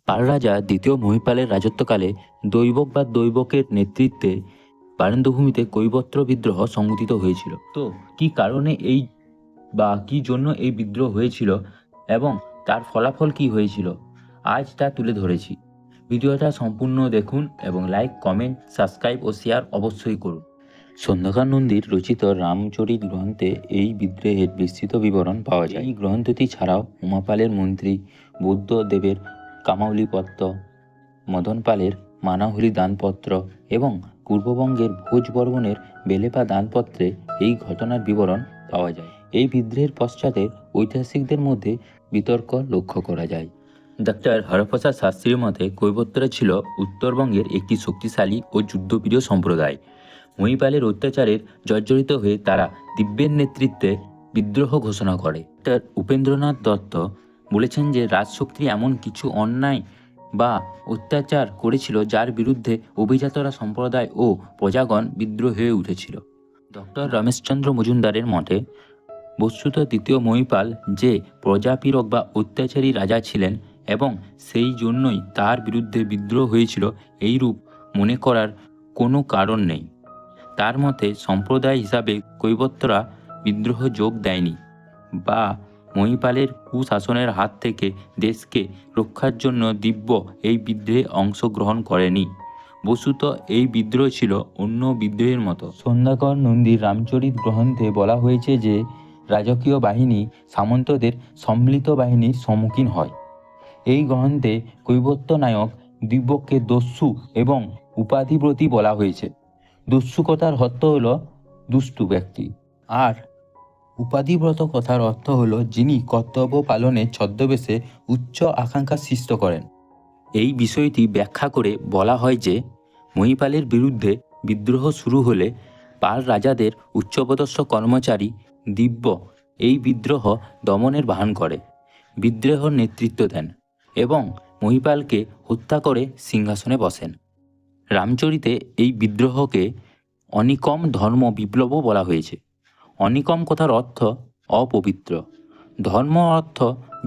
পাল রাজা দ্বিতীয় মহিপালের রাজত্বকালে দৈবক বা দৈবকের নেতৃত্বে বারেন্দ্রভূমিতে কৈবত্র বিদ্রোহ সংঘটিত হয়েছিল। তো কি কারণে কি জন্য এই বিদ্রোহ হয়েছিল এবং তার ফলাফল কি হয়েছিল, আজ তা তুলে ধরেছি। ভিডিওটা সম্পূর্ণ দেখুন এবং লাইক, কমেন্ট, সাবস্ক্রাইব ও শেয়ার অবশ্যই করুন। সন্ধ্যাকার নন্দীর রচিত রামচরিত গ্রন্থে এই বিদ্রোহের বিস্তৃত বিবরণ পাওয়া যায়। এই গ্রন্থটি ছাড়াও উমাপালের মন্ত্রী বুদ্ধদেবের কামাউলিপত্র, মদন পালের মানাহুলি দানপত্র এবং পূর্ববঙ্গের ভোজবর্মণের বেলেপা দানপত্রে এই ঘটনার বিবরণ পাওয়া যায়। এই বিদ্রোহের পশ্চাতে ঐতিহাসিকদের মধ্যে বিতর্ক লক্ষ্য করা যায়। ডক্টর হরপ্রসাদ শাস্ত্রীর মতে কৈবত্র ছিল উত্তরবঙ্গের একটি শক্তিশালী ও যুদ্ধপ্রিয় সম্প্রদায়। মহিপালের অত্যাচারের জর্জরিত হয়ে তারা দিব্যের নেতৃত্বে বিদ্রোহ ঘোষণা করে। ডক্টর উপেন্দ্রনাথ দত্ত বলেছেন যে রাজশক্তি এমন কিছু অন্যায় বা অত্যাচার করেছিল যার বিরুদ্ধে অভিজাতরা সম্প্রদায় ও প্রজাগণ বিদ্রোহ হয়ে উঠেছিল। ডক্টর রমেশচন্দ্র মজুমদারের মতে বস্তুত দ্বিতীয় মহিপাল যে প্রজাপীড়ক বা অত্যাচারী রাজা ছিলেন এবং সেই জন্যই তার বিরুদ্ধে বিদ্রোহ হয়েছিল এইরূপ মনে করার কোনো কারণ নেই। তার মতে সম্প্রদায় হিসাবে কৈবত্যরা বিদ্রোহ যোগ দেয়নি বা মহিপালের কুশাসনের হাত থেকে দেশকে রক্ষার জন্য দিব্য এই বিদ্রোহে অংশগ্রহণ করেনি। বস্তুত এই বিদ্রোহ ছিল অন্য বিদ্রোহের মতো। সন্ধ্যাকর নন্দীর রামচরিত গ্রন্থে বলা হয়েছে যে রাজকীয় বাহিনী সামন্তদের সম্মিলিত বাহিনীর সম্মুখীন হয়। এই গ্রন্থে কৈবত্য নায়ক দিব্যকে দস্যু এবং উপাধিব্রতী বলা হয়েছে। দস্যু কথার অর্থ হলো দুষ্টু ব্যক্তি, আর উপাধিব্রত কথার অর্থ হলো যিনি কর্তব্য পালনে ছদ্মবেশে উচ্চ আকাঙ্ক্ষা সৃষ্ট করেন। এই বিষয়টি ব্যাখ্যা করে বলা হয় যে মহিপালের বিরুদ্ধে বিদ্রোহ শুরু হলে পাল রাজাদের উচ্চপদস্থ কর্মচারী দিব্য এই বিদ্রোহ দমনের ভান করে, বিদ্রোহের নেতৃত্ব দেন এবং মহিপালকে হত্যা করে সিংহাসনে বসেন। রামচরিতে এই বিদ্রোহকে অনিকম ধর্ম বিপ্লবও বলা হয়েছে। অনিকম কথার অর্থ অপবিত্র, ধর্ম অর্থ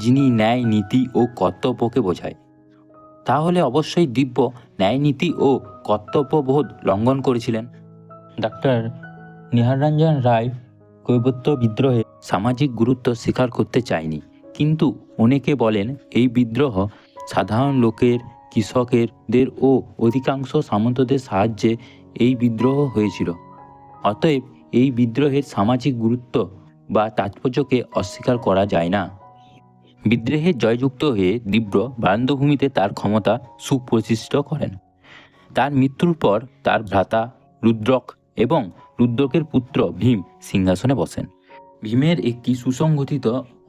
যিনি ন্যায়, নীতি ও কর্তব্যকে বোঝায়। তাহলে অবশ্যই দিব্য ন্যায়নীতি ও কর্তব্যবোধ লঙ্ঘন করেছিলেন। ডাক্তার নিহাররঞ্জন রায় কৈবত্য বিদ্রোহে সামাজিক গুরুত্ব স্বীকার করতে চায়নি, কিন্তু অনেকে বলেন এই বিদ্রোহ সাধারণ লোকের, কৃষকদের ও অধিকাংশ সামন্তদের সাহায্যে এই বিদ্রোহ হয়েছিল। অতএব এই বিদ্রোহের সামাজিক গুরুত্ব বা তাৎপর্যকে অস্বীকার করা যায় না। বিদ্রোহে জয়যুক্ত হয়ে দিব্য বারান্দ্রভূমিতে তার ক্ষমতা সুপ্রতিষ্ঠিত করেন। তার মৃত্যুর পর তার ভ্রাতা রুদ্রক এবং রুদ্রকের পুত্র ভীম সিংহাসনে বসেন। ভীমের একটি সুসংগঠিত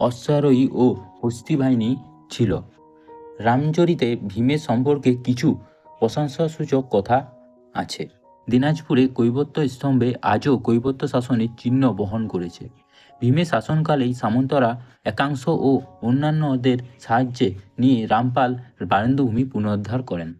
অশ্বারোহী ও হস্তি বাহিনী ছিল। রামচরিতে ভীমের সম্পর্কে কিছু প্রশংসাসূচক কথা আছে। দিনাজপুরে কৈবত্য স্তম্ভে আজও কৈবত্য শাসনের চিহ্ন বহন করেছে। ভীমের শাসনকালেই সামন্তরা একাংশ ও অন্যান্যদের সাহায্যে নিয়ে রামপাল বারেন্দ্রভূমি পুনরুদ্ধার করেন।